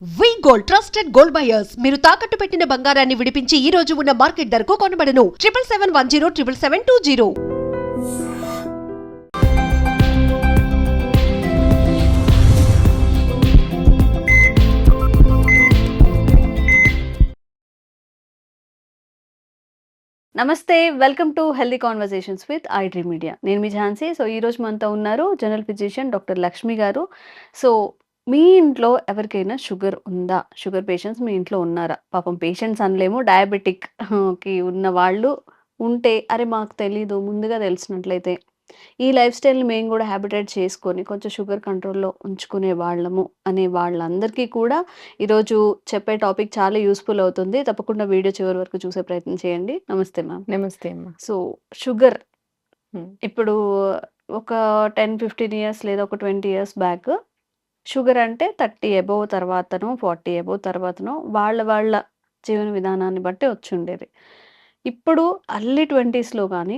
వి gold trusted gold buyers మీరు తాకట్టు పెట్టిన బంగారాన్ని విడిపించి ఈ రోజు ఉన్న మార్కెట్ ధరకు కొనబడను 7771077720. నమస్తే, welcome to healthy conversations with I dream media. నేను మీ ఝాన్సీ. సో ఈ రోజు మనతో ఉన్నారు జనరల్ ఫిజిషియన్ డాక్టర్ లక్ష్మి గారు. సో మీ ఇంట్లో ఎవరికైనా షుగర్ ఉందా? షుగర్ పేషెంట్స్ మీ ఇంట్లో ఉన్నారా? పాపం పేషెంట్స్ అనలేము, డయాబెటిక్ కి ఉన్న వాళ్ళు ఉంటే, అరే మాకు తెలీదు, ముందుగా తెలిసినట్లయితే ఈ లైఫ్ స్టైల్ని మేము కూడా హ్యాబిటేట్ చేసుకొని కొంచెం షుగర్ కంట్రోల్లో ఉంచుకునే వాళ్ళము అనే వాళ్ళందరికీ కూడా ఈరోజు చెప్పే టాపిక్ చాలా యూస్ఫుల్ అవుతుంది. తప్పకుండా వీడియో చివరి వరకు చూసే ప్రయత్నం చేయండి. నమస్తే మ్యామ్. నమస్తే అమ్మా. సో షుగర్ హ్మ్. ఇప్పుడు ఒక 10-15 ఇయర్స్ లేదా ఒక 20 ఇయర్స్ బ్యాక్ షుగర్ అంటే 30 అబోవ్ తర్వాతనో 40 అబోవ్ తర్వాతనో వాళ్ళ జీవన విధానాన్ని బట్టి వచ్చుండేది. ఇప్పుడు అర్లీ 20స్‌లో కానీ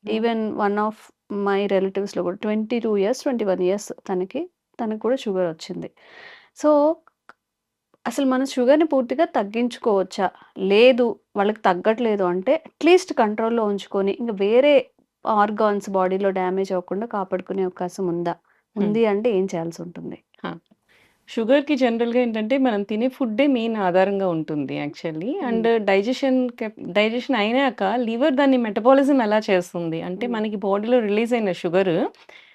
ఈవెన్ వన్ ఆఫ్ మై రిలేటివ్స్‌లో కూడా 22 ఇయర్స్, 21 ఇయర్స్ తనకి కూడా షుగర్ వచ్చింది. సో అసలు మనం షుగర్‌ని పూర్తిగా తగ్గించుకోవచ్చా? లేదు, వాళ్ళకి తగ్గట్లేదు అంటే అట్‌లీస్ట్ కంట్రోల్‌లో ఉంచుకొని ఇంక వేరే ఆర్గాన్స్ బాడీలో డ్యామేజ్ అవ్వకుండా కాపాడుకునే అవకాశం ఉందా? ఉంది అంటే ఏం చేయాల్సుంటుంది? ఆ! షుగర్‌కి జనరల్‌గా ఏంటంటే, మనం తినే ఫుడ్డే మెయిన్ ఆధారంగా ఉంటుంది యాక్చువల్లీ. అండ్ డైజెషన్ అయినాక లివర్ దాన్ని మెటబాలిజం ఎలా చేస్తుంది అంటే, మనకి బాడీలో రిలీజ్ అయిన షుగర్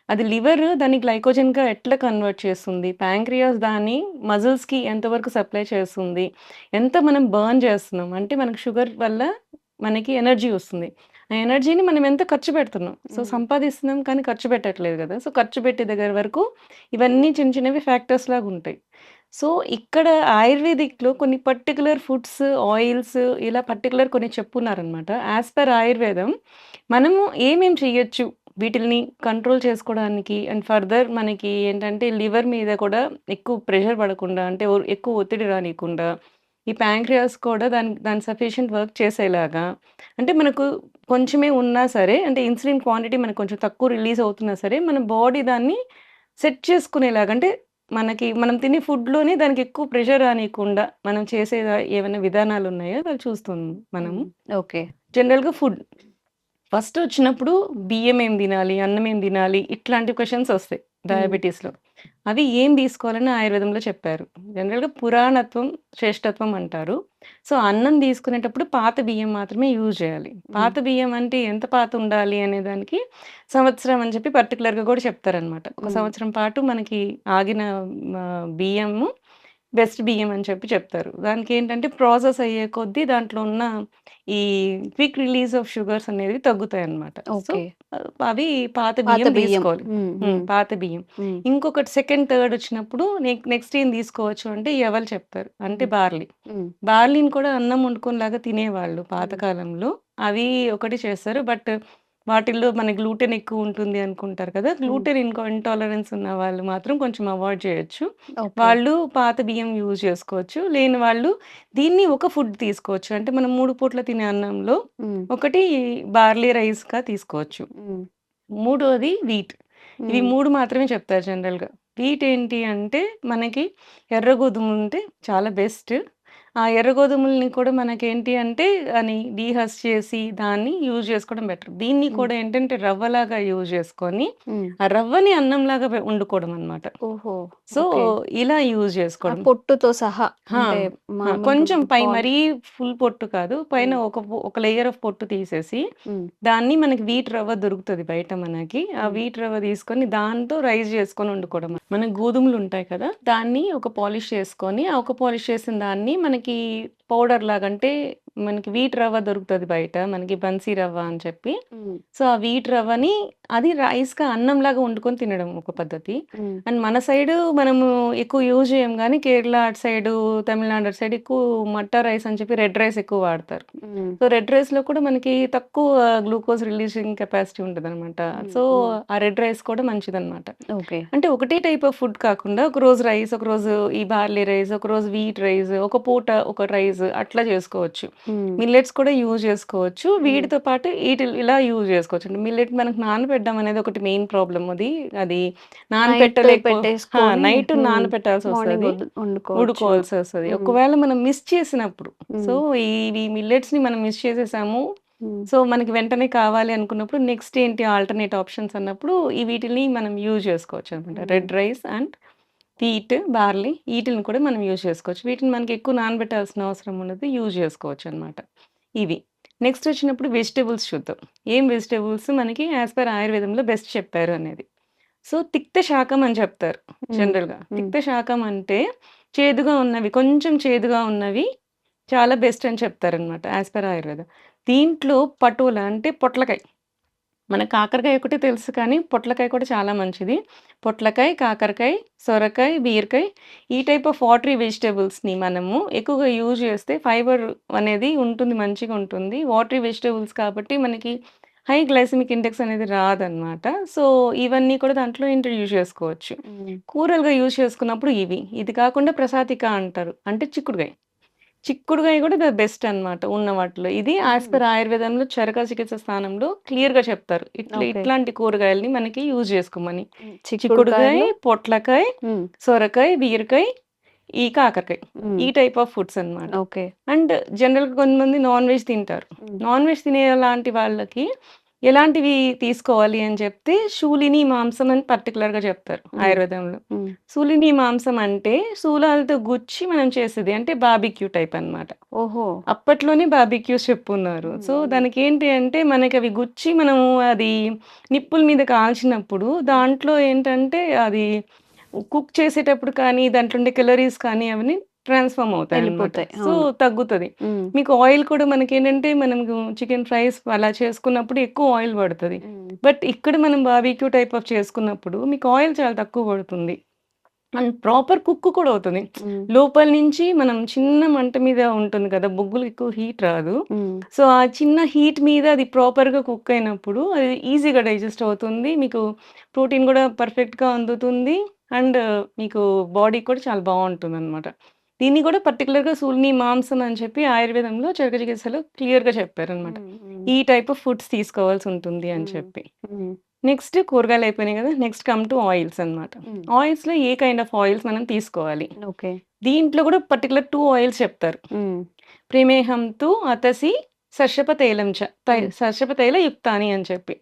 అది లివర్ దాన్ని గ్లైకోజన్‌గా ఎట్లా కన్వర్ట్ చేస్తుంది, ప్యాంక్రియాస్ దాన్ని మజిల్స్‌కి ఎంతవరకు సప్లై చేస్తుంది, ఎంత మనం బర్న్ చేస్తున్నాం అంటే, మనకు షుగర్ వల్ల మనకి ఎనర్జీ వస్తుంది. ఆ ఎనర్జీని మనం ఎంత ఖర్చు పెడుతున్నాం. సో సంపాదిస్తున్నాం కానీ ఖర్చు పెట్టట్లేదు కదా! సో ఖర్చు పెట్టే దగ్గర వరకు ఇవన్నీ చిన్న చిన్నవి ఫ్యాక్టర్స్ లాగా ఉంటాయి. సో ఇక్కడ ఆయుర్వేదిక్‌లో కొన్ని పర్టిక్యులర్ ఫుడ్స్, ఆయిల్స్ ఇలా పర్టిక్యులర్ కొన్ని చెప్పున్నారనమాట. యాస్ పర్ ఆయుర్వేదం మనము ఏమేం చేయొచ్చు వీటిల్ని కంట్రోల్ చేసుకోవడానికి అండ్ ఫర్దర్ మనకి ఏంటంటే లివర్ మీద కూడా ఎక్కువ ప్రెషర్ పడకుండా అంటే ఎక్కువ ఒత్తిడి రానీయకుండా ఈ ప్యాంక్రియాస్ కూడా దాని సఫిషియంట్ వర్క్ చేసేలాగా అంటే మనకు కొంచెమే ఉన్నా సరే అంటే ఇన్సులిన్ క్వాంటిటీ మనకు కొంచెం తక్కువ రిలీజ్ అవుతున్నా సరే మన బాడీ దాన్ని సెట్ చేసుకునేలాగా అంటే మనం తినే ఫుడ్‌లోనే దానికి ఎక్కువ ప్రెషర్ రానీయకుండా మనం చేసే ఏవైనా విధానాలు ఉన్నాయో అవి చూస్తున్నాం మనము. ఓకే. జనరల్‌గా ఫుడ్ ఫస్ట్ వచ్చినప్పుడు బియ్యం ఏం తినాలి? అన్నం ఏం తినాలి? ఇట్లాంటి క్వెషన్స్ ఒస్తాయి డయాబెటిస్‌లో. అవి ఏం తీసుకోవాలని ఆయుర్వేదంలో చెప్పారు. జనరల్‌గా పురాణత్వం, శ్రేష్ఠత్వం అంటారు. సో, అన్నం తీసుకునేటప్పుడు పాత బియ్యం మాత్రమే యూజ్ చేయాలి. పాత బియ్యం అంటే ఎంత పాత ఉండాలి అనే దానికి సంవత్సరం అని చెప్పి పర్టిక్యులర్‌గా కూడా చెప్తారనమాట. ఒక సంవత్సరం పాటు మనకి ఆగిన బియ్యము బెస్ట్ బియ్యం అని చెప్పి చెప్తారు. దానికేంటంటే ప్రాసెస్ అయ్యే కొద్దీ దాంట్లో ఉన్న ఈ క్విక్ రిలీజ్ ఆఫ్ షుగర్స్ అనేవి తగ్గుతాయన్నమాట. So, okay. అవి పాత పాత బియ్యం బియ్యం. తీసుకోవాలి. పాత బియ్యం. హ్మ్. ఇంకొకటి సెకండ్, థర్డ్ వచ్చినప్పుడు నెక్స్ట్ ఏం తీసుకోవచ్చు అంటే ఎవలు చెప్తారు. అంటే బార్లీ. హ్మ్. బార్లీని కూడా అన్నం వండుకోనిలాగా తినేవాళ్ళు పాతకాలంలో. అవి ఒకటి చేస్తారు. బట్ వాటిల్లో మన గ్లూటెన్ ఎక్కువ ఉంటుంది అనుకుంటారు కదా! గ్లూటెన్ ఇంటాలరెన్స్ ఉన్న వాళ్ళు మాత్రం కొంచెం అవాయిడ్ చేయొచ్చు. ఓకే. వాళ్ళు పాత బియ్యం యూజ్ చేసుకోవచ్చు. లేని వాళ్ళు దీన్ని ఒక ఫుడ్ తీసుకోవచ్చు. అంటే మనం 3 పూట్ల తినే అన్నంలో హ్మ్. ఒకటి బార్లీ రైస్‌గా తీసుకోవచ్చు. హ్మ్. మూడోది వీట్. ఇవి హ్మ్. 3 మాత్రమే చెప్తారు జనరల్‌గా. వీట్ ఏంటి అంటే మనకి ఎర్ర గోధుమలుంటే చాలా బెస్ట్. ఆ ఎర్ర గోధుమలని కూడా మనకేంటి అంటే అని డీహస్ చేసి దాన్ని యూజ్ చేసుకోవడం బెటర్. దీన్ని హ్మ్. కూడా ఏంటంటే రవ్వలాగా యూజ్ చేసుకొని, హ్మ్. ఆ రవ్వని అన్నంలాగా వండుకోవడం అన్నమాట. ఓహో! So, okay. ఇలా యూజ్ ఆ చేసుకోవడం. పొట్టుతో సహా ఆ! అంటే ఆ! మామూలుగా కొంచెం ఇప్పుడు పై మరీ ఫుల్ పొట్టు కాదు. పైన ఒక లేయర్ ఆఫ్ పొట్టు తీసేసి, హ్మ్. దాన్ని మనకి వీట్ రవ్వ దొరుకుతది బయట మనకి. ఆ హ్మ్. వీట్ రవ్వ తీసుకొని దాంతో రైస్ చేసుకొని వండుకోవడం. మన గోధుమలుంటాయి కదా! దాన్ని ఒక పాలిష్ చేసుకొని, ఆ ఒక పాలిష్ చేసిన దాన్ని మనకి పౌడర్ లాగా అంటే మనకి వీట్ రవ్వ దొరుకుతది బయట. మనకి బన్సీ రవ్వ అని చెప్పి. హ్మ్. సో, ఆ వీట్ రవ్వని అది రైస్‌గా అన్నంలాగా వండుకొని తినడం ఒక పద్ధతి. హ్మ్. అండ్ మన సైడు మనము ఎక్కువ యూజ్ చేయం గానీ, కేరళ అటు సైడు, తమిళనాడు అటు సైడ్ ఎక్కువ మట్టా రైస్ అని చెప్పి రెడ్ రైస్ ఎక్కువ వాడతారు. హ్మ్. సో, రెడ్ రైస్‌లో కూడా మనకి తక్కువ గ్లూకోజ్ రిలీజింగ్ కెపాసిటీ ఉంటదనమాట. హ్మ్. సో, హ్మ్. ఆ రెడ్ రైస్ కూడా మంచిదనమాట. ఓకే. అంటే ఒకటే టైప్ ఆఫ్ ఫుడ్ కాకుండా ఒకరోజు రైస్, ఒకరోజు ఈ బార్లీ రైస్, ఒకరోజు వీట్ రైస్, ఒక పూట ఒక రైస్ అట్లా చేసుకోవచ్చు. మిల్లెట్స్ కూడా యూజ్ చేసుకోవచ్చు. వీటితో పాటు ఇలా యూజ్ చేసుకోవచ్చు. అంటే మిల్లెట్ మనకు నానబెట్టడం అనేది ఒకటి మెయిన్ ప్రాబ్లమ్ అది. అది నైట్ నానపెట్టలేకపో పెట్టేసుకొని నైట్ నానపెట్టాల్సి మార్నింగ్ వస్తది. వండుకోవచ్చు. ఉడుకోవాల్సి వస్తది. ఒకవేళ మనం మిస్ చేసినప్పుడు, సో ఇవి మిల్లెట్స్‌ని మనం మిస్ చేసేసాము. సో మనకి వెంటనే కావాలి అనుకున్నప్పుడు నెక్స్ట్ ఏంటి ఆల్టర్‌నేట్ ఆప్షన్స్ అన్నప్పుడు వీటిల్ని మనం యూజ్ చేసుకోవచ్చనమాట. Red rice and wheat, barley ఈటిలిని కూడా మనం యూజ్ చేసుకోవచ్చు. వీటిని మనకి ఎక్కువ నానబెట్టాల్సిన అవసరం ఉండదు. యూజ్ చేసుకోవచ్చనమాట. ఇవి. నెక్స్ట్ వచ్చినప్పుడు వెజిటబుల్స్ చూద్దాం. ఏం వెజిటబుల్స్ మనకి యాస్ పర్ ఆయుర్వేదంలో బెస్ట్ చెప్పారు అనేది. సో తిక్త శాకం అని చెప్తారు జనరల్‌గా. తిక్త శాకం అంటే చేదుగా ఉన్నవి, కొంచెం చేదుగా ఉన్నవి చాలా బెస్ట్ అని చెప్తారనమాట యాస్ పర్ ఆయుర్వేద. దీంట్లో పటోల అంటే పొట్లకాయ. మనకు కాకరకాయ ఒకటే తెలుసు కానీ పొట్లకాయ కూడా చాలా మంచిది. పొట్లకాయ, కాకరకాయ, సొరకాయ, బీరకాయ ఈ టైప్ ఆఫ్ వాటరీ వెజిటబుల్స్‌ని మనము ఎక్కువగా యూజ్ చేస్తే ఫైబర్ అనేది ఉంటుంది, మంచిగా ఉంటుంది. వాటరీ వెజిటబుల్స్ కాబట్టి మనకి హై గ్లైసెమిక్ ఇండెక్స్ అనేది రాదనమాట. సో ఇవన్నీ కూడా దాంట్లో ఇంట్రొడ్యూస్ చేసుకోవచ్చు. కూరలుగా యూజ్ చేసుకున్నప్పుడు ఇవి. ఇది కాకుండా ప్రసాతిక అంటారు. అంటే చిక్కుడుగాయ. చిక్కుడుగాయ కూడా బెస్ట్ అన్నమాట ఉన్న వాటిలో. ఇది యాస్ పర్ ఆయుర్వేదంలో చరక చికిత్స స్థానంలో క్లియర్‌గా చెప్తారు. ఓకే. ఇట్లాంటి కూరగాయలని మనకి యూజ్ చేసుకోమని. చిక్కుడుగాయ, చిక్కుడుకాయలు పొట్లకాయ, సొరకాయ, బీరకాయ, ఈ కాకరకాయ. ఈ టైప్ ఆఫ్ ఫుడ్స్ అన్నమాట. ఓకే. అండ్ జనరల్‌గా కొంతమంది నాన్ వెజ్ తింటారు. నాన్ వెజ్ తినేలాంటి వాళ్ళకి ఎలాంటివి తీసుకోవాలి అని చెప్తే శూలిని మాంసం అని పర్టిక్యులర్‌గా చెప్తారు ఆయుర్వేదంలో. శూలిని మాంసం అంటే శూలాలతో గుచ్చి మనం చేసేది. అంటే బార్బిక్యూ టైప్ అన్నమాట. ఓహో! అప్పట్లోనే బార్బిక్యూస్ చెప్పున్నారు. సో దానికేంటి అంటే మనకవి గుచ్చి మనము అది నిప్పుల మీద కాల్చినప్పుడు దాంట్లో ఏంటంటే అది కుక్ చేసేటప్పుడు కానీ దాంట్లో ఉండే కేలరీస్ కానీ అవన్నీ ట్రాన్స్‌ఫార్మ్ అవుతాయన్నమాట. వెళ్ళిపోతాయి. సో అవును. తగ్గుతది. మీకు ఆయిల్ కూడా మనకేంటంటే మనకు చికెన్ ఫ్రైస్ అలా చేసుకున్నప్పుడు ఎక్కువ ఆయిల్ పడతది. బట్ ఇక్కడ మనం బార్బిక్యూ టైప్ ఆఫ్ చేసుకున్నప్పుడు మీకు ఆయిల్ చాలా తక్కువ పడుతుంది. అండ్ ప్రాపర్ కుక్ కూడా అవుతుంది. లోపల నుంచి మనం చిన్న మంట మీద ఉంటుంది కదా! బొగ్గులు ఎక్కువ హీట్ రాదు. సో ఆ చిన్న హీట్ మీద అది ప్రాపర్‌గా కుక్ అయినప్పుడు అది ఈజీగా డైజెస్ట్ అవుతుంది. మీకు ప్రోటీన్ కూడా పర్ఫెక్ట్‌గా అందుతుంది. అండ్ మీకు బాడీకి కూడా చాలా బావుంటుందన్నమాట. దీన్ని కూడా పర్టిక్యులర్‌గా శూలిని మాంసం అని చెప్పి ఆయుర్వేదంలో చరక చికిత్సలో క్లియర్‌గా చెప్పారన్నమాట. ఈ టైప్ ఆఫ్ ఫుడ్స్ తీసుకోవాల్సి ఉంటుంది అని చెప్పి. నెక్స్ట్ కూరగాయలు అయిపోయినాయి కదా! నెక్స్ట్ కమ్ టు ఆయిల్స్ అన్నమాట. ఆయిల్స్‌లో ఏ కైండ్ ఆఫ్ ఆయిల్స్ మనం తీసుకోవాలి. ఓకే. దీంట్లో కూడా పర్టిక్యులర్ 2 ఆయిల్స్ చెప్తారు. ప్రేమేహం తు అతసి సర్షప తైలం చ. సర్షప తైల యుక్తాని అని చెప్పి.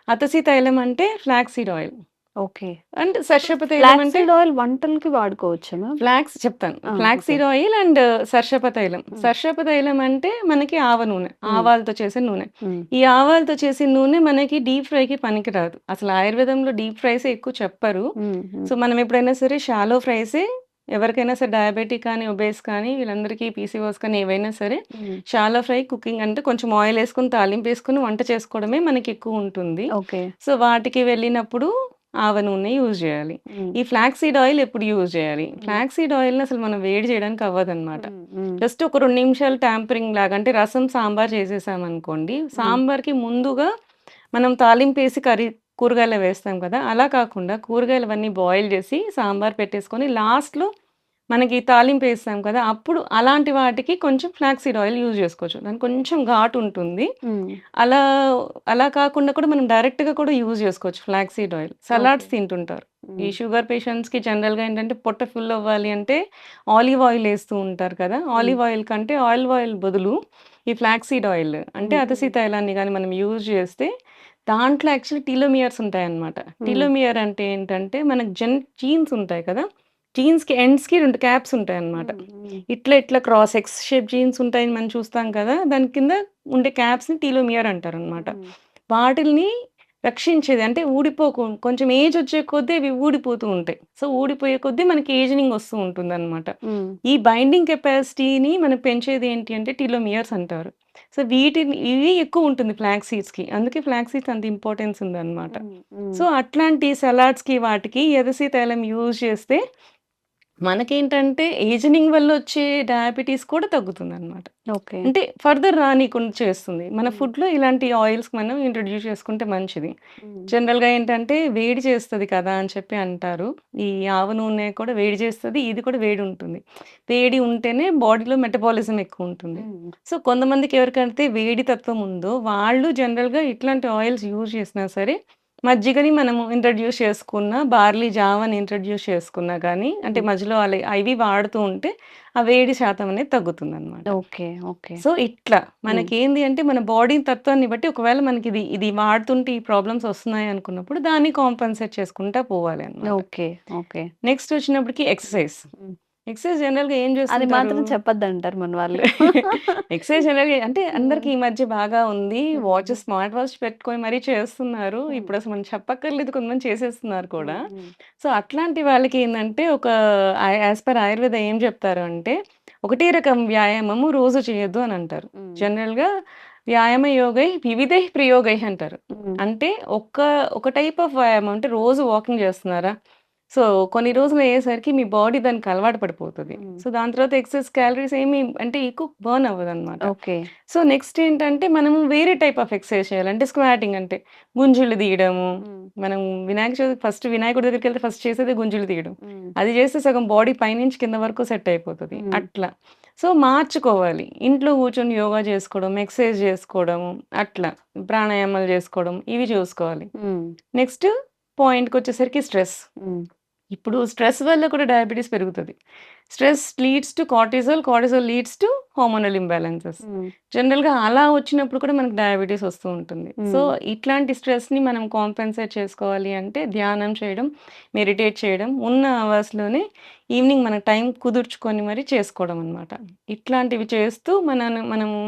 అతసి తైలం అంటే flax seed oil. Okay. And సర్షప తైలం ఫ్లాక్స్ అంటే సీడ్ ఆయిల్ వంటలకి వాడుకోవచ్చా మ్యామ్? ఫ్లాక్స్ చెప్తాను. ఆ! Flax okay. Seed oil and సర్షప తైలం. సర్షప తైలం అంటే మనకి ఆవ నూనె. ఆవాలతో చేసే నూనె. ఈ ఆవాలతో చేసే నూనె మనకి డీప్ ఫ్రైకి పనికిరాదు. అసలు ఆయుర్వేదంలో డీప్ ఫ్రైసే ఎక్కువ చెప్పరు. సో మనం ఎప్పుడైనా సరే షాలో ఫ్రైసే ఎవరికైనా సరే డయాబెటిక్ కానీ, ఒబేస్ కానీ వీళ్ళందరికీ పీసీఓఎస్ కానీ ఏవైనా సరే షాలో ఫ్రై కుకింగ్ అంటే కొంచెం ఆయిల్ ఏసుకొని, తాలింపేసుకొని వంట చేసుకోవడమే మనకి ఎక్కువ ఉంటుంది. ఓకే. సో వాటికి వెళ్ళినప్పుడు ఆవ నూనె యూజ్ చేయాలి. ఈ ఫ్లాక్స్ సీడ్ ఆయిల్ ఎప్పుడు యూజ్ చేయాలి? ఫ్లాక్స్ సీడ్ ఆయిల్‌ని అసలు మనం వేడి చేయడానికి అవ్వదన్నమాట. జస్ట్ ఒక 2 నిమిషాలు ట్యాంపరింగ్ లాగా అంటే రసం, సాంబార్ చేసేసామనుకోండి. సాంబార్‌కి ముందుగా మనం తాలింపేసి కూరగాయలు వేస్తాం కదా! అలా కాకుండా కూరగాయలవన్నీ బాయిల్ చేసి సాంబార్ పెట్టేసుకొని లాస్ట్‌లో మనకి తాలింపేస్తాం కదా! అప్పుడు అలాంటి వాటికి కొంచెం ఫ్లాక్స్ సీడ్ ఆయిల్ యూజ్ చేసుకోవచ్చు. దానికి కొంచెం ఘాటు ఉంటుంది. అలా అలా కాకుండా కూడా మనం డైరెక్ట్‌గా కూడా యూజ్ చేసుకోవచ్చు ఫ్లాక్స్ సీడ్ ఆయిల్. సలాడ్స్ తింటుంటారు. ఈ షుగర్ పేషెంట్స్‌కి జనరల్‌గా ఏంటంటే పొట్ట ఫుల్ అవ్వాలి అంటే ఆలివ్ ఆయిల్ ఏస్తూ ఉంటారు కదా! ఆలివ్ ఆయిల్ కంటే ఆలివ్ ఆయిల్ బదులు ఈ ఫ్లాక్స్ సీడ్ ఆయిల్ అంటే అతసి తైలాన్ని గాని మనం యూజ్ చేస్తే దాంట్లో యాక్చువల్లీ టీలోమియర్స్ ఉంటాయన్నమాట. టీలోమియర్ అంటే ఏంటంటే మనకు జీన్స్ ఉంటాయి కదా! జీన్స్‌కి ఎండ్స్‌కి 2 క్యాప్స్ ఉంటాయన్నమాట. ఇట్లా క్రాస్ ఎక్స్ షేప్ జీన్స్ ఉంటాయని మనం చూస్తాం కదా! దాని కింద ఉండే క్యాప్స్‌ని టీలోమియర్ అంటారన్నమాట. వాటిల్ని రక్షించేది అంటే కొంచెం ఏజ్ వచ్చే కొద్దీ అవి ఊడిపోతూ ఉంటాయి. సో ఊడిపోయే కొద్దీ మనకి ఏజింగ్ వస్తూ ఉంటుందన్నమాట. ఈ బైండింగ్ కెపాసిటీని మనం పెంచేది ఏంటి అంటే టీలోమియర్స్ అంటారు. సో ఇవి ఎక్కువ ఉంటుంది ఫ్లాక్స్ సీడ్స్‌కి. అందుకే ఫ్లాక్స్ సీడ్స్ అంత ఇంపార్టెన్స్ ఉందన్నమాట. సో అట్లాంటి సలాడ్స్‌కి వాటికి ఎర్రసి తైలం యూజ్ చేస్తే మనకేంటంటే ఏజనింగ్ వల్ల వచ్చే డయాబెటీస్ కూడా తగ్గుతుందనమాట. ఓకే. అంటే ఫర్దర్ రానీకుండా చేస్తుంది. మన హ్మ్. ఫుడ్‌లో ఇలాంటి ఆయిల్స్ మనం ఇంట్రొడ్యూస్ చేసుకుంటే మంచిది. హ్మ్. జనరల్‌గా ఏంటంటే వేడి చేస్తది కదా అని చెప్పి అంటారు. ఈ ఆవ నూనె కూడా వేడి చేస్తది. ఇది కూడా వేడి ఉంటుంది. వేడి ఉంటేనే బాడీలో మెటబాలిజం ఎక్కువ ఉంటుంది. హ్మ్. సో, కొంతమందికి ఎవరికైతే వేడి తత్వం ఉందో వాళ్ళు జనరల్‌గా ఇట్లాంటి ఆయిల్స్ యూజ్ చేసినా సరే మజ్జిగని మనము ఇంట్రొడ్యూస్ చేసుకున్నా, బార్లీ జావని ఇంట్రొడ్యూస్ చేసుకున్నా గానీ, అంటే హ్మ్. మధ్యలో అవి వాడుతూ ఉంటే, ఆ వేడి శాతం అనేది తగ్గుతుందనమాట. ఓకే. ఓకే. సో, ఇట్లా హ్మ్. మనకేంది అంటే, మన బాడీ తత్వాన్ని బట్టి ఒకవేళ మనకిది ఇది వాడుతుంటే ఈ ప్రాబ్లమ్స్ వస్తున్నాయి అనుకున్నప్పుడు, దాన్ని కాంపెన్సేట్ చేసుకుంటా పోవాలి అనమాట. ఓకే. ఓకే. నెక్స్ట్ వచ్చినప్పటికి ఎక్సర్సైజ్. హ్మ్. ఎక్సర్సైజ్ జనరల్‌గా ఏం అది చేస్తుంటారు? మాత్రం చెప్పొద్దంటారు మన వాళ్ళు. ఎక్సర్సైజ్ జనరల్‌గా అంటే హ్మ్. అందరికి ఈ మధ్య బాగా ఉంది. హ్మ్. స్మార్ట్ వాచ్ పెట్టుకొని మరీ చేస్తున్నారు. హ్మ్. ఇప్పుడసలు మనం చెప్పక్కర్లేదు కొంతమంది చేసేస్తున్నారు కూడా. హ్మ్. హ్మ్. సో, అట్లాంటి వాళ్ళకేందంటే ఒక యాస్ పర్ ఆయుర్వేద ఏం చెప్తారు అంటే, ఒకటే రకం వ్యాయామము రోజు చేయొద్దు అనంటారు. హ్మ్. జనరల్‌గా వ్యాయామ యోగై వివిధై ప్రయోగై అంటారు. హ్మ్. అంటే ఒక టైప్ ఆఫ్ వ్యాయామం అంటే రోజు వాకింగ్ చేస్తున్నారా? సో, కొన్ని రోజులు అయ్యేసరికి మీ బాడీ దానికి అలవాటు పడిపోతది. హ్మ్. సో, దాని తర్వాత ఎక్సెస్ క్యాలరీస్ ఏమి అంటే ఎక్కువ బర్న్ అవ్వదనమాట. ఓకే. సో, నెక్స్ట్ ఏంటంటే మనము వేరే టైప్ ఆఫ్ ఎక్సర్సైజ్ చేయాలి. అంటే స్క్వాటింగ్ అంటే గుంజులు తీయడము. హ్మ్. మనం వినాయక చవితి ఫస్ట్ వినాయకుడి దగ్గరికెళ్తే ఫస్ట్ చేసేదే గుంజులు తీయడం. హ్మ్. అది చేస్తే సగం బాడీ పైనుంచి కింద వరకు సెట్ అయిపోతది. హ్మ్. అట్లా. సో, మార్చుకోవాలి. ఇంట్లో కూర్చొని యోగా చేసుకోవడం, ఎక్సర్సైజ్ చేసుకోవడము అట్లా. ప్రాణాయామాలు చేసుకోవడం ఇవి చూసుకోవాలి. హ్మ్. నెక్స్ట్ పాయింట్‌కొచ్చేసరికి స్ట్రెస్. హ్మ్. ఇప్పుడు స్ట్రెస్ వల్ల కూడా డయాబెటిస్ పెరుగుతది. Stress leads to cortisol, cortisol leads to hormonal imbalances. Hmm. జనరల్‌గా అలా వచ్చినప్పుడు కూడా మనకు డయాబెటిస్ వస్తూ ఉంటుంది. సో, హ్మ్. ఇట్లాంటి స్ట్రెస్‌ని మనం కాంపెన్సేట్ చేసుకోవాలి అంటే ధ్యానం చేయడం, మెడిటేట్ చేయడం, ఉన్న అవర్స్‌లోనే ఈవినింగ్ మన టైం కుదుర్చుకొని మరి చేసుకోవడం అన్నమాట. ఇట్లాంటివి చేస్తూ మనము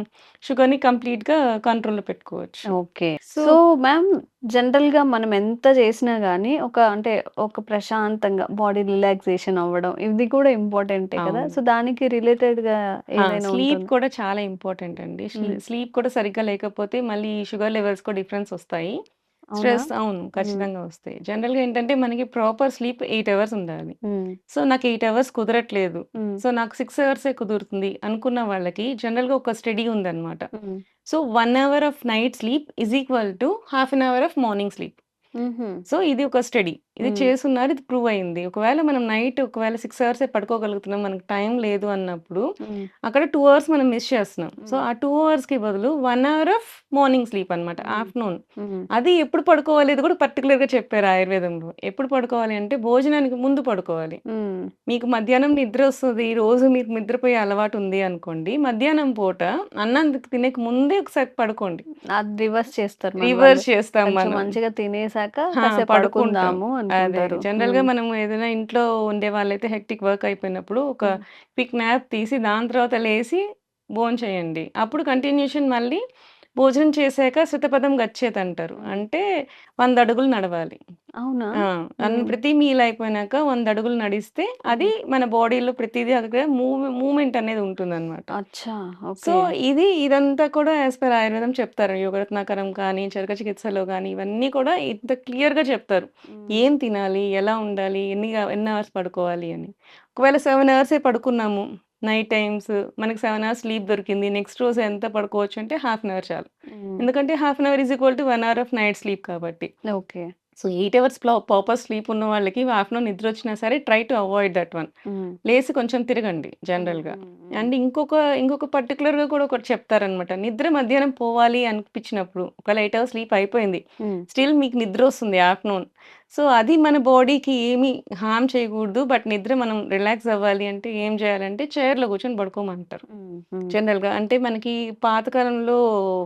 షుగర్‌ని కంప్లీట్‌గా కంట్రోల్‌లో పెట్టుకోవచ్చు. ఓకే. సో సో, మ్యామ్ జనరల్‌గా మనం ఎంత చేసినా గాని అంటే ఒక ప్రశాంతంగా బాడీ రిలాక్సేషన్ అవ్వడం ఇది కూడా ఇంపార్టెంటే కదా! అవును. సో, దానికి రిలేటెడ్‌గా ఏదైనా స్లీప్ ఉంటుందా? కూడా చాలా ఇంపార్టెంట్ అండి. హ్మ్. స్లీప్ కూడా సరిగ్గా లేకపోతే మళ్ళీ షుగర్ లెవెల్స్ కూడా డిఫరెన్స్ వస్తాయి. అవునా? అవును. హ్మ్. ఖచ్చితంగా వస్తాయి. జనరల్‌గా ఏంటంటే మనకి ప్రాపర్ స్లీప్ 8 అవర్స్ ఉండాలి. హ్మ్. సో, నాకు 8 అవర్స్ కుదరట్లేదు. హ్మ్. సో, నాకు 6 అవర్సే కుదురుతుంది అనుకున్న వాళ్ళకి జనరల్‌గా ఒక స్టడీ ఉందన్నమాట. Hmm. So, 1 hour of night sleep is equal to half an hour of morning sleep. హుహు. సో, ఇది ఒక స్టడీ. ఇది హ్మ్. చేసున్నారు. ఇది ప్రూవ్ అయింది. ఒకవేళ మనం నైట్ 6 అవర్సే పడుకోగలుగుతున్నాం. మనకు టైం లేదు అన్నప్పుడు, హ్మ్. అక్కడ 2 అవర్స్ మనం మిస్ చేస్తున్నాం. సో, హ్మ్. ఆ 2 అవర్స్‌కి బదులు 1 అవర్ ఆఫ్ మార్నింగ్ స్లీప్ అన్నమాట. హ్మ్. ఆఫ్టర్‌నూన్. హ్మ్. అది ఎప్పుడు పడుకోవాలి ఇది కూడా పర్టిక్యులర్‌గా చెప్పారు ఆయుర్వేదంలో. ఎప్పుడు పడుకోవాలి అంటే భోజనానికి ముందు పడుకోవాలి. హ్మ్. మీకు మధ్యాహ్నం నిద్రొస్తది. రోజు మీకు నిద్రపోయే అలవాటుంది అనుకోండి. మధ్యాహ్నం పూట అన్నం తినక ముందే ఒకసారి పడుకోండి. అది రివర్స్ చేస్తారు మన వాళ్ళు. రివర్స్ చేస్తాం కొంచెం మనం. మంచిగా తినేసాక ఆ! కాసేపు పడుకుంటాం. పడుకుందాము అదే. అనుకుంటారు. జనరల్‌గా హ్మ్. మనం ఏదైనా ఇంట్లో ఉండేవాళ్ళైతే హెక్టిక్ వర్క్ అయిపోయినప్పుడు ఒక హ్మ్. క్విక్ న్యాప్ తీసి దాని తర్వాత లేసి భోంచేయండి. అప్పుడు కంటిన్యూషన్ మళ్ళీ భోజనం చేశాక శతపథం గచ్చేతంటారు. హ్మ్. అంటే 100 అడుగులు నడవాలి. అవునా? ఆ! హ్మ్. ప్రతి మీల్ అయిపోయినాక 100 అడుగులు నడిస్తే అది హ్మ్. మన బాడీలో ప్రతిదీ అక్కడ మూవ్‌మెంట్ అనేది ఉంటుందన్నమాట. అచ్చా! So, okay. ఇదంతా కూడా యాస్ పర్ ఆయుర్వేదం చెప్తారు. యోగరత్నాకరం కానీ, చరక చికిత్సలో గానీ, ఇవన్నీ కూడా ఇంత క్లియర్‌గా చెప్తారు. హ్మ్. ఏం తినాలి? ఎలా ఉండాలి? ఎన్ని అవర్స్ పడుకోవాలి అని. ఒకవేళ 7 అవర్సే పడుకున్నాము. నైట్ టైమ్స్ మనకి 7 అవర్స్ స్లీప్ దొరికింది. నెక్స్ట్ రోజు ఎంత పడుకోవచ్చు అంటే హాఫ్ అన్ అవర్ చాలు. హ్మ్. ఎందుకంటే half an hour is equal to 1 hour of night sleep కాబట్టి. Okay. So, 8 hours proper sleep ఉన్న వాళ్ళకి ఆఫ్టర్‌నూన్ నిద్రొచ్చినా సరే try to avoid that one. Hmm. లేసి కొంచెం తిరగండి హ్మ్. జనరల్‌గా. హ్మ్. హ్మ్. అండ్ ఇంకొక పర్టిక్యులర్‌గా కూడా ఒకటి చెప్తారనమాట. నిద్ర మధ్యాహ్నం పోవాలి అనిపించినప్పుడు ఒకవేళ 8 అవర్స్ స్లీప్ అయిపోయింది. హ్మ్. స్టిల్ మీకు నిద్రొస్తుంది ఆఫ్టర్‌నూన్. సో, అది మన బాడీకి ఏమి హార్మ్ చేయకూడదు. బట్ నిద్ర మనం రిలాక్స్ అవ్వాలి అంటే ఏం చేయాలంటే చైర్‌లో కూర్చొని పడుకోమంటారు. హ్మ్. హ్మ్. జనరల్‌గా. అంటే మనకి పాతకాలంలో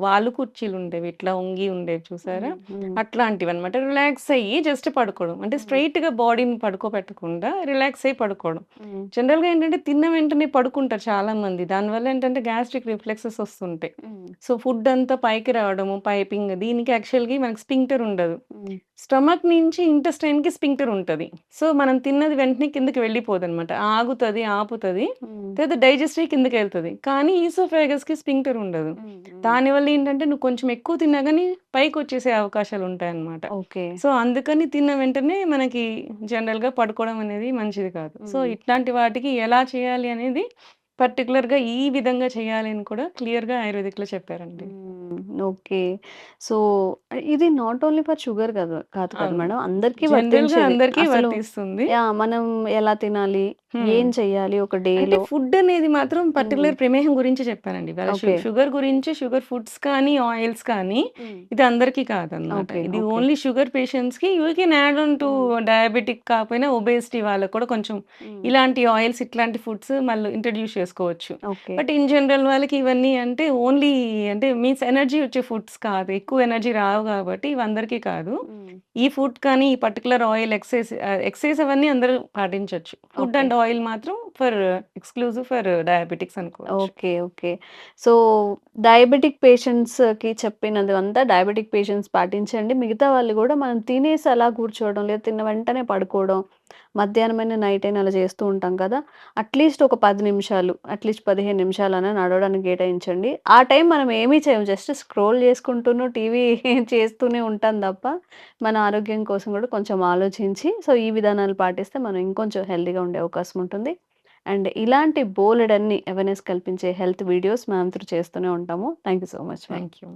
వాలు కుర్చీలుండేవి. ఇట్లా వంగి ఉండేవి చూసారా? హ్మ్. హ్మ్. అట్లాంటివన్నమాట. రిలాక్స్ అయ్యి జస్ట్ పడుకోవడం. అంటే హ్మ్. స్ట్రెయిట్‌గా బాడీని పడుకోబెట్టకుండా రిలాక్స్ అయ్యి పడుకోవడం. హ్మ్. జనరల్‌గా ఏంటంటే తిన్న వెంటనే పడుకుంటారు చాలా మంది. దానివల్ల ఏంటంటే గ్యాస్ట్రిక్ రిఫ్లెక్సెస్ వస్తుంటాయి. హ్మ్. సో, ఫుడ్ అంతా పైకి రావడము, పైపింగ్ దీనికి యాక్చువల్‌గా మనకి స్ఫింక్టర్ ఉండదు. హ్మ్. స్టమక్ నుంచి ఇంటెస్టైన్‌కి స్ఫింక్టర్ ఉంటది. సో, మనం తిన్నది వెంటనే కిందకి వెళ్ళిపోదనమాట. ఆగుతది, ఆపుతది. హ్మ్. తర్వాత డైజెస్ట్ అయ్యి కిందకెళ్తది. కానీ ఈసోఫాగస్‌కి స్ఫింక్టర్ ఉండదు. హ్మ్. హ్మ్. దానివల్ల ఏంటంటే నువ్వు కొంచెం ఎక్కువ తిన్నా గాని పైకొచ్చేసే అవకాశాలుంటాయన్నమాట. ఓకే. సో, అందుకని తిన్న వెంటనే మనకి జనరల్‌గా పడుకోవడం అనేది మంచిది కాదు. సో, హ్మ్. ఇట్లాంటి వాటికి ఎలా చేయాలి అనేది పర్టిక్యులర్‌గా ఈ విధంగా చేయాలి అని కూడా క్లియర్‌గా ఆయుర్వేదిక్‌లో చెప్పారండి. హ్మ్. ఓకే. సో, ఇది నాట్ ఓన్లీ ఫర్ షుగర్ కాదు కదా అవును. మేడం. అందరికీ జనరల్‌గా వర్తించేది. అందరికీ అసలు వర్తిస్తుంది. యాహ్! మనం ఎలా తినాలి? హ్మ్. ఏం చెయ్యాలి ఒక అంటే డేలో? ఫుడ్ అనేది మాత్రం హ్మ్. పర్టిక్యులర్ ప్రమేహం గురించి చెప్పానండి. ఇవాళ ఓకే. షుగర్ గురించి షుగర్ ఫుడ్స్ కానీ, ఆయిల్స్ కానీ హ్మ్. ఇది అందరికీ కాదనమాట. ఓకే. ఇది ఓకే. ఓన్లీ షుగర్ పేషెంట్స్‌కి you can add on to హ్మ్. డయాబెటిక్ కాకపోయినా ఒబేసిటీ వాళ్ళకి కూడా కొంచెం హ్మ్. ఇలాంటి ఆయిల్స్, ఇట్లాంటి ఫుడ్స్ మళ్ళీ ఇంట్రొడ్యూస్ చేసుకోవచ్చు. ఓకే. బట్ ఇన్ జనరల్ వాళ్ళకి ఇవన్నీ అంటే ఓన్లీ అంటే మీన్స్ ఎనర్జీ వచ్చే ఫుడ్స్ కాదు. ఎక్కువ ఎనర్జీ రావు కాబట్టి ఇవి అందరికీ కాదు. హ్మ్. ఈ ఫుడ్ కానీ, ఈ పర్టిక్యులర్ ఆయిల్ ఎక్సైజ్ అవన్నీ అందరూ పాటించొచ్చు. Food okay. అండ్ ఆయిల్ మాత్రం ఎక్స్‌క్లూజివ్ ఫర్ డయాబెటిక్స్ అనుకోవచ్చు. ఓకే. ఓకే. సో, డయాబెటిక్ పేషెంట్స్‌కి చెప్పినదంతా డయాబెటిక్ పేషెంట్స్ పాటించండి. మిగతా వాళ్ళు గూడా మనం తినేసి అలా కూర్చోవడం, లేదా తిన్న వెంటనే పడుకోవడం, మధ్యాహ్నమైనా, నైట్ అయినా అలా చేస్తూ ఉంటాం కదా! అట్‌లీస్ట్ ఒక 10 నిమిషాలు, అట్‌లీస్ట్ 15 నిమిషాలన్నా నడవడానికి కేటాయించండి. ఆ టైం మనం ఏమీ చేయము. జస్ట్ స్క్రోల్ చేసుకుంటూను, టీవీ చేస్తూనే ఉంటాం తప్ప, మన ఆరోగ్యం కోసం కూడా కొంచెం ఆలోచించి, సో, ఈ విధానాలు పాటిస్తే మనం ఇంకొంచెం హెల్తీగా ఉండే అవకాశం ఉంటుంది. అండ్ ఇలాంటి బోలెడన్ని అవేర్‌నెస్ కల్పించే హెల్త్ వీడియోస్ మనం త్రూ చేస్తూనే ఉంటాము. Thank you so much ma'am. Thank you.